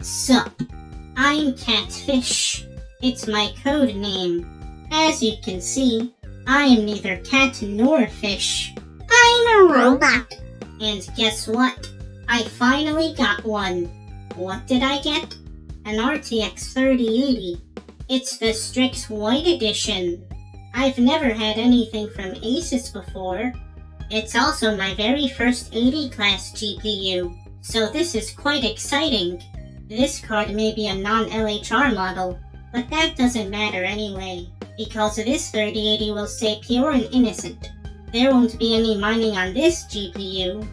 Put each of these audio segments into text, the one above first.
Sup, I'm Catfish. It's my code name. As you can see, I am neither cat nor fish. I'm a robot. And guess what? I finally got one. What did I get? An RTX 3080. It's the Strix White Edition. I've never had anything from Asus before. It's also my very first 80 class GPU, so this is quite exciting. This card may be a non-LHR model, but that doesn't matter anyway, because this 3080 will stay pure and innocent. There won't be any mining on this GPU.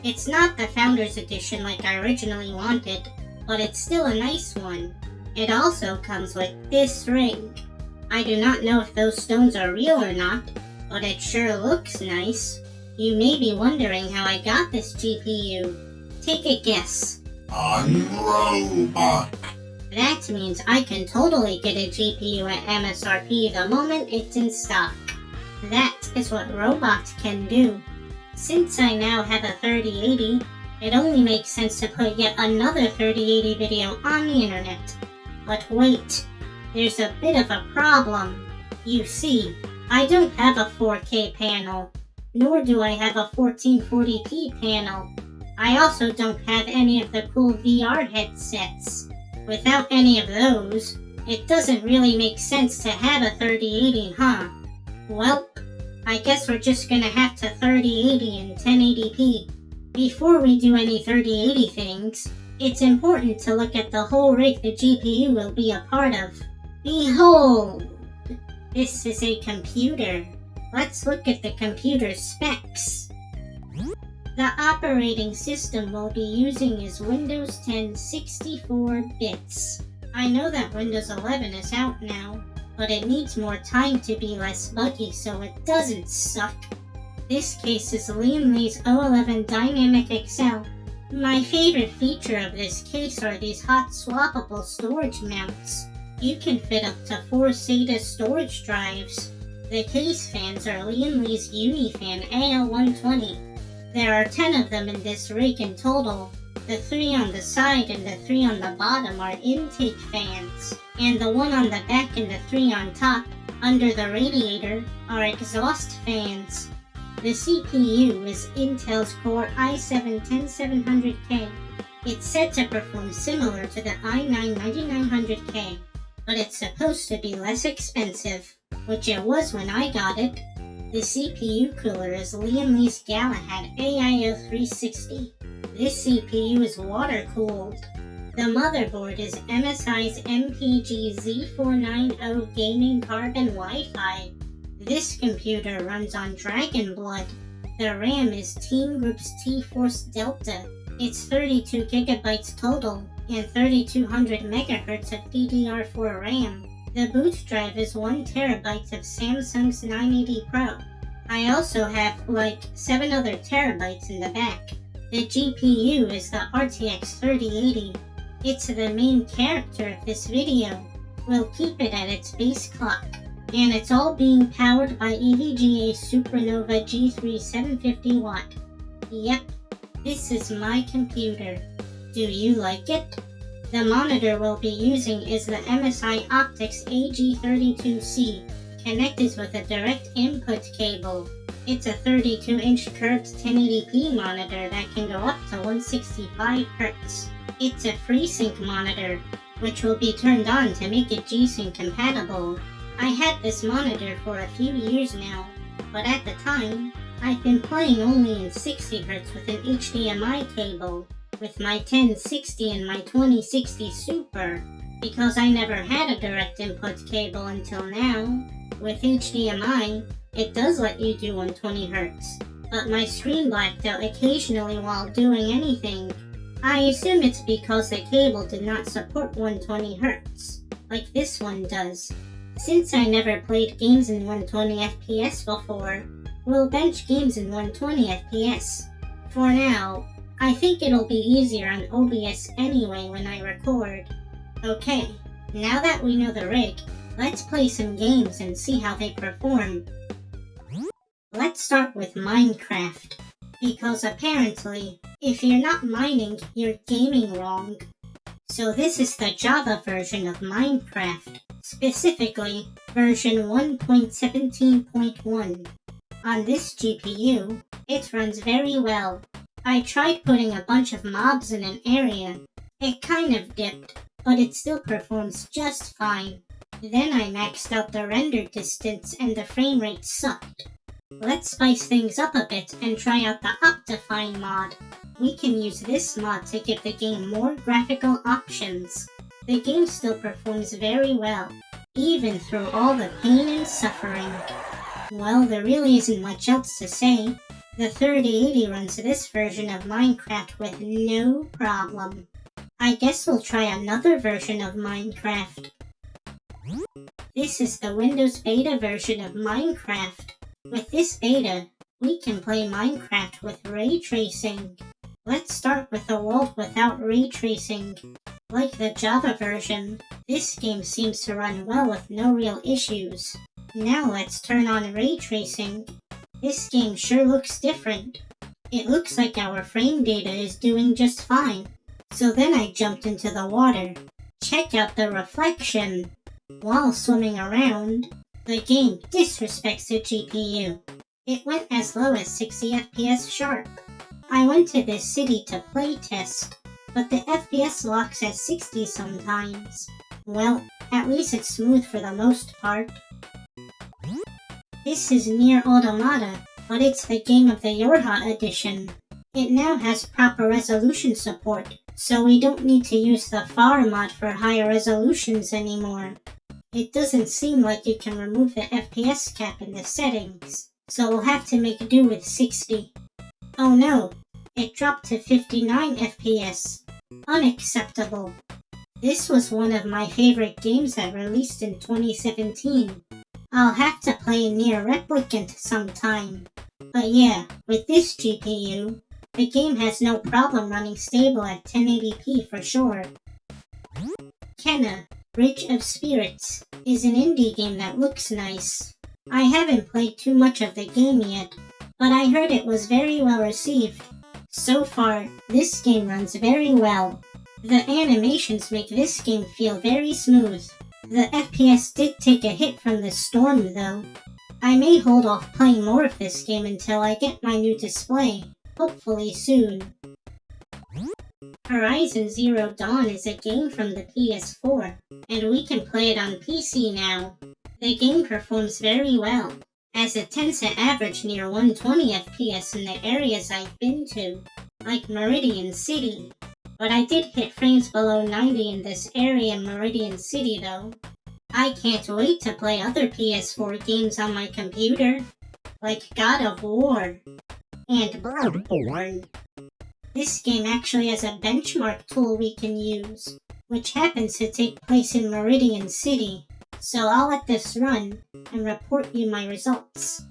It's not the Founders Edition like I originally wanted, but it's still a nice one. It also comes with this ring. I do not know if those stones are real or not, but it sure looks nice. You may be wondering how I got this GPU. Take a guess. I'm robot. That means I can totally get a GPU at MSRP the moment it's in stock. That is what robots can do. Since I now have a 3080, it only makes sense to put yet another 3080 video on the internet. But wait, there's a bit of a problem. You see, I don't have a 4K panel, nor do I have a 1440p panel. I also don't have any of the cool VR headsets. Without any of those, it doesn't really make sense to have a 3080, huh? Well, I guess we're just gonna have to 3080 in 1080p. Before we do any 3080 things, it's important to look at the whole rig the GPU will be a part of. Behold! This is a computer. Let's look at the computer's specs. The operating system we'll be using is Windows 10 64 bits. I know that Windows 11 is out now, but it needs more time to be less buggy so it doesn't suck. This case is Lian Li's O11 Dynamic XL. My favorite feature of this case are these hot swappable storage mounts. You can fit up to 4 SATA storage drives. The case fans are Lian Li's Unifan AL120. There are 10 of them in this rig in total. The 3 on the side and the 3 on the bottom are intake fans, and the 1 on the back and the 3 on top, under the radiator, are exhaust fans. The CPU is Intel's Core i7-10700K. It's said to perform similar to the i9-9900K, but it's supposed to be less expensive, which it was when I got it. The CPU cooler is Lian Li's Galahad AIO360. This CPU is water-cooled. The motherboard is MSI's MPG Z490 Gaming Carbon Wi-Fi. This computer runs on Dragon Blood. The RAM is Team Group's T-Force Delta. It's 32 GB total and 3200 MHz of DDR4 RAM. The boot drive is 1 TB of Samsung's 980 Pro. I also have like 7 other terabytes in the back. The GPU is the RTX 3080. It's the main character of this video. We'll keep it at its base clock. And it's all being powered by EVGA Supernova G3 750 watt. Yep, this is my computer. Do you like it? The monitor we'll be using is the MSI Optics AG32C, connected with a direct input cable. It's a 32-inch curved 1080p monitor that can go up to 165 Hz. It's a FreeSync monitor, which will be turned on to make it G-Sync compatible. I had this monitor for a few years now, but at the time, I've been playing only in 60 Hz with an HDMI cable, with my 1060 and my 2060 Super, because I never had a direct input cable until now. With HDMI, it does let you do 120 Hz, but my screen blacked out occasionally while doing anything. I assume it's because the cable did not support 120 Hz, like this one does. Since I never played games in 120 FPS before, we'll bench games in 120 FPS. For now, I think it'll be easier on OBS anyway when I record. Okay, now that we know the rig, let's play some games and see how they perform. Let's start with Minecraft, because apparently, if you're not mining, you're gaming wrong. So this is the Java version of Minecraft, specifically version 1.17.1. On this GPU, it runs very well. I tried putting a bunch of mobs in an area. It kind of dipped, but it still performs just fine. Then I maxed out the render distance and the frame rate sucked. Let's spice things up a bit and try out the Optifine mod. We can use this mod to give the game more graphical options. The game still performs very well, even through all the pain and suffering. Well, there really isn't much else to say. The 3080 runs this version of Minecraft with no problem. I guess we'll try another version of Minecraft. This is the Windows beta version of Minecraft. With this beta, we can play Minecraft with ray tracing. Let's start with a world without ray tracing. Like the Java version, this game seems to run well with no real issues. Now let's turn on ray tracing. This game sure looks different. It looks like our frame data is doing just fine. So then I jumped into the water. Check out the reflection. While swimming around, the game disrespects the GPU. It went as low as 60 FPS sharp. I went to this city to playtest, but the FPS locks at 60 sometimes. Well, at least it's smooth for the most part. This is Nier Automata, but it's the game of the YoRHa edition. It now has proper resolution support, so we don't need to use the FAR mod for higher resolutions anymore. It doesn't seem like you can remove the FPS cap in the settings, so we'll have to make do with 60. Oh no, it dropped to 59 FPS. Unacceptable. This was one of my favorite games that released in 2017. I'll have to play Nier Replicant sometime. But yeah, with this GPU, the game has no problem running stable at 1080p for sure. Kena, Bridge of Spirits, is an indie game that looks nice. I haven't played too much of the game yet, but I heard it was very well received. So far, this game runs very well. The animations make this game feel very smooth. The FPS did take a hit from the storm though. I may hold off playing more of this game until I get my new display, hopefully soon. Horizon Zero Dawn is a game from the PS4, and we can play it on PC now. The game performs very well, as it tends to average near 120 FPS in the areas I've been to, like Meridian City. But I did hit frames below 90 in this area in Meridian City though. I can't wait to play other PS4 games on my computer, like God of War and Bloodborne. This game actually has a benchmark tool we can use, which happens to take place in Meridian City, so I'll let this run and report you my results.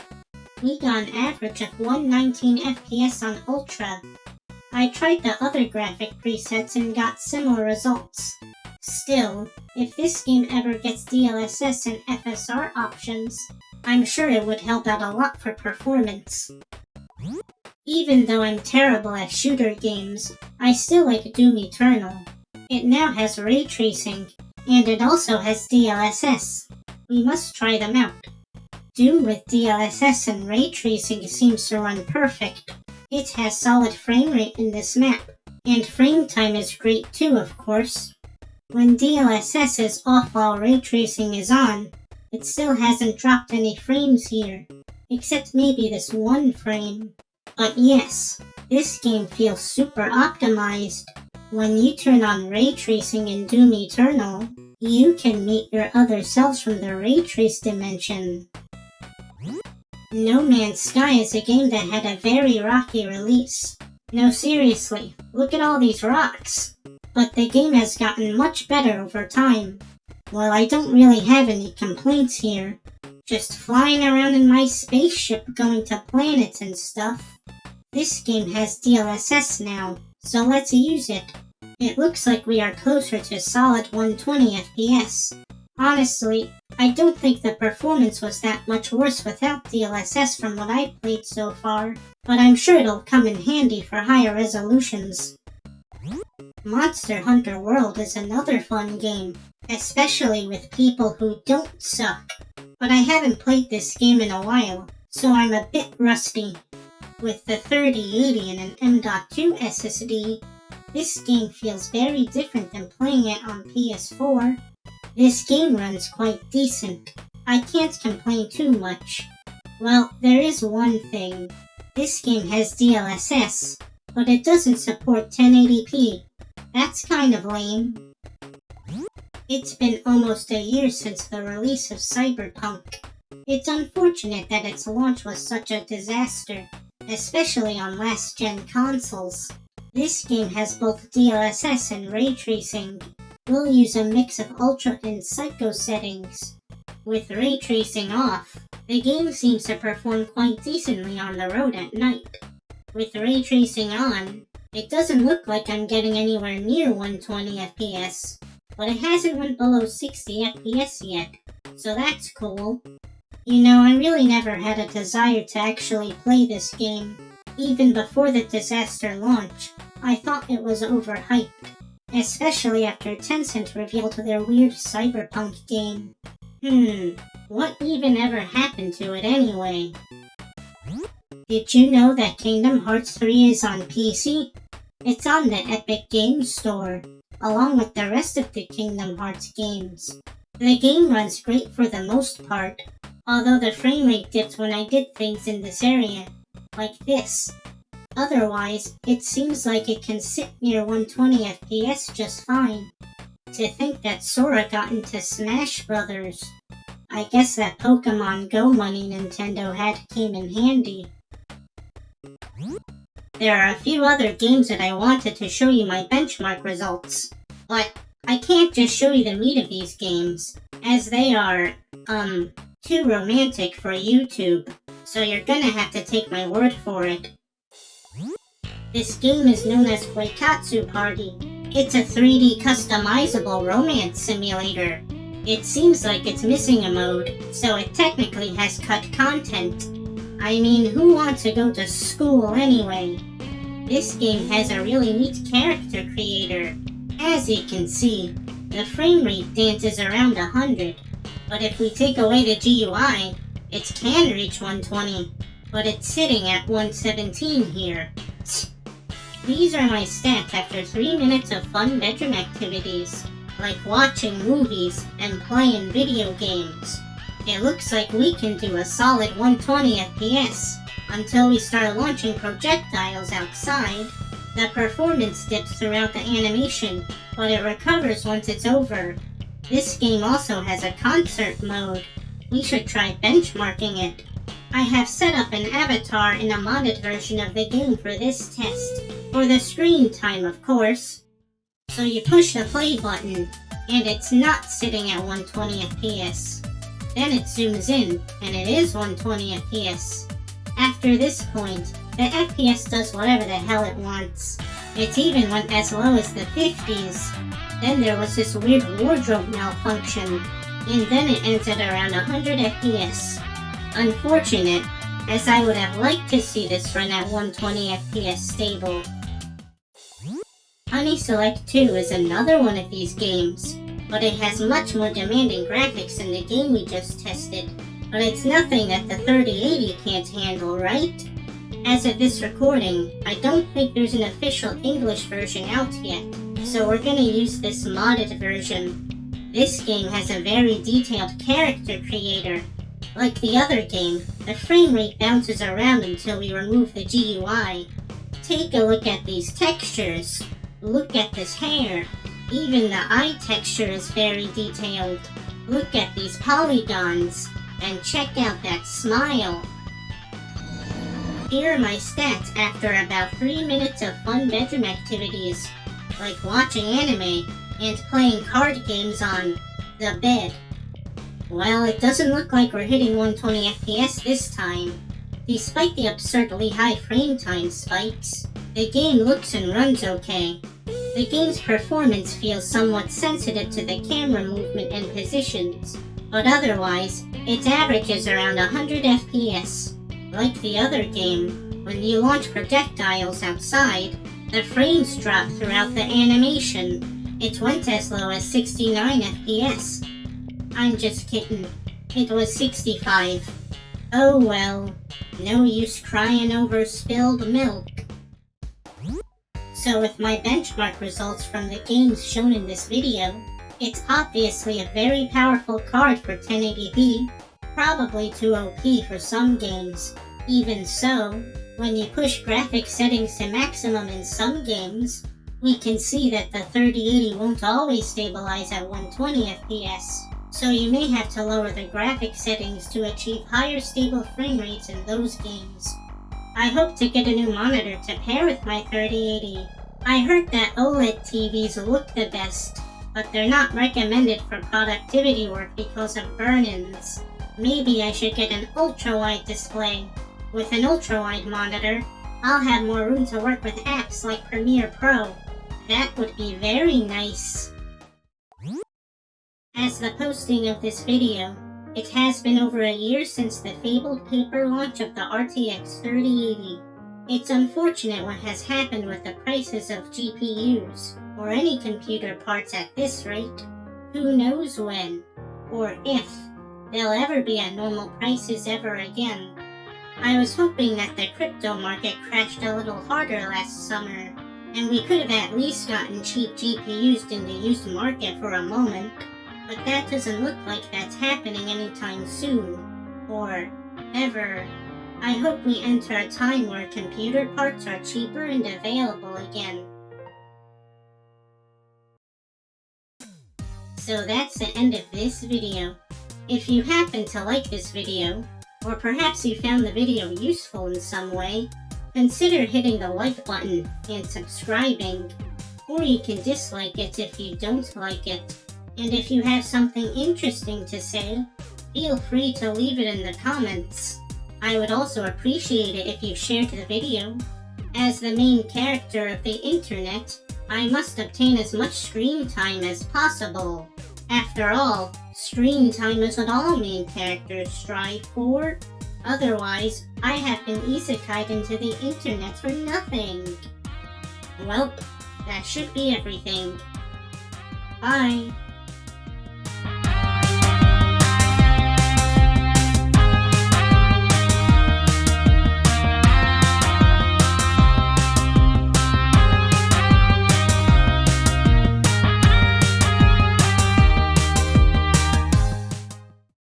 We got an average of 119 FPS on Ultra. I tried the other graphic presets and got similar results. Still, if this game ever gets DLSS and FSR options, I'm sure it would help out a lot for performance. Even though I'm terrible at shooter games, I still like Doom Eternal. It now has ray tracing, and it also has DLSS. We must try them out. Doom with DLSS and ray tracing seems to run perfect. It has solid frame rate in this map, and frame time is great too, of course. When DLSS is off while ray tracing is on, it still hasn't dropped any frames here, except maybe this one frame. But yes, this game feels super optimized. When you turn on ray tracing in Doom Eternal, you can meet your other selves from the ray trace dimension. No Man's Sky is a game that had a very rocky release. No, seriously, look at all these rocks. But the game has gotten much better over time. Well, I don't really have any complaints here. Just flying around in my spaceship going to planets and stuff. This game has DLSS now, so let's use it. It looks like we are closer to solid 120 FPS. Honestly, I don't think the performance was that much worse without DLSS from what I've played so far, but I'm sure it'll come in handy for higher resolutions. Monster Hunter World is another fun game, especially with people who don't suck. But I haven't played this game in a while, so I'm a bit rusty. With the 3080 and an M.2 SSD, this game feels very different than playing it on PS4. This game runs quite decent. I can't complain too much. Well, there is one thing. This game has DLSS, but it doesn't support 1080p. That's kind of lame. It's been almost a year since the release of Cyberpunk. It's unfortunate that its launch was such a disaster, especially on last-gen consoles. This game has both DLSS and ray tracing. We'll use a mix of ultra and psycho settings. With ray tracing off, the game seems to perform quite decently on the road at night. With ray tracing on, it doesn't look like I'm getting anywhere near 120 FPS, but it hasn't went below 60 FPS yet, so that's cool. You know, I really never had a desire to actually play this game. Even before the disaster launch, I thought it was overhyped, especially after Tencent revealed their weird Cyberpunk game. What even ever happened to it anyway? Did you know that Kingdom Hearts 3 is on PC? It's on the Epic Games Store, along with the rest of the Kingdom Hearts games. The game runs great for the most part, although the frame rate dips when I did things in this area, like this. Otherwise, it seems like it can sit near 120 FPS just fine. To think that Sora got into Smash Brothers. I guess that Pokemon Go money Nintendo had came in handy. There are a few other games that I wanted to show you my benchmark results, but I can't just show you the meat of these games, as they are, too romantic for YouTube, so you're gonna have to take my word for it. This game is known as Koikatsu Party. It's a 3D customizable romance simulator. It seems like it's missing a mode, so it technically has cut content. I mean, who wants to go to school anyway? This game has a really neat character creator. As you can see, the frame rate dances around 100, but if we take away the GUI, it can reach 120, but it's sitting at 117 here. These are my stats after 3 minutes of fun bedroom activities, like watching movies and playing video games. It looks like we can do a solid 120 FPS until we start launching projectiles outside. The performance dips throughout the animation, but it recovers once it's over. This game also has a concert mode. We should try benchmarking it. I have set up an avatar in a modded version of the game for this test, for the screen time of course. So you push the play button, and it's not sitting at 120 FPS. Then it zooms in, and it is 120 FPS. After this point, the FPS does whatever the hell it wants. It even went as low as the 50s. Then there was this weird wardrobe malfunction, and then it ended around 100 FPS. Unfortunate, as I would have liked to see this run at 120 FPS stable. Honey Select 2 is another one of these games, but it has much more demanding graphics than the game we just tested. But it's nothing that the 3080 can't handle, right? As of this recording, I don't think there's an official English version out yet, so we're gonna use this modded version. This game has a very detailed character creator. Like the other game, the frame rate bounces around until we remove the GUI. Take a look at these textures. Look at this hair. Even the eye texture is very detailed. Look at these polygons. And check out that smile. Here are my stats after about 3 minutes of fun bedroom activities, like watching anime and playing card games on the bed. Well, it doesn't look like we're hitting 120 FPS this time. Despite the absurdly high frame time spikes, the game looks and runs okay. The game's performance feels somewhat sensitive to the camera movement and positions, but otherwise, its average is around 100 FPS. Like the other game, when you launch projectiles outside, The frames dropped throughout the animation. It went as low as 69 FPS. I'm just kidding. It was 65. Oh well, no use crying over spilled milk. So with my benchmark results from the games shown in this video, it's obviously a very powerful card for 1080p, probably too OP for some games. Even so, when you push graphics settings to maximum in some games, we can see that the 3080 won't always stabilize at 120 FPS. So you may have to lower the graphics settings to achieve higher stable frame rates in those games. I hope to get a new monitor to pair with my 3080. I heard that OLED TVs look the best, but they're not recommended for productivity work because of burn-ins. Maybe I should get an ultra-wide display. With an ultra-wide monitor, I'll have more room to work with apps like Premiere Pro. That would be very nice. As the posting of this video, it has been over a year since the fabled paper launch of the RTX 3080. It's unfortunate what has happened with the prices of GPUs, or any computer parts at this rate. Who knows when, or if, they'll ever be at normal prices ever again. I was hoping that the crypto market crashed a little harder last summer, and we could have at least gotten cheap GPUs in the used market for a moment, but that doesn't look like that's happening anytime soon, or ever. I hope we enter a time where computer parts are cheaper and available again. So that's the end of this video. If you happen to like this video, or perhaps you found the video useful in some way, consider hitting the like button and subscribing, or you can dislike it if you don't like it. And if you have something interesting to say, feel free to leave it in the comments. I would also appreciate it if you shared the video. As the main character of the internet, I must obtain as much screen time as possible. After all, screen time is what all main characters strive for. Otherwise, I have been isekai'd into the internet for nothing. Well, that should be everything. Bye.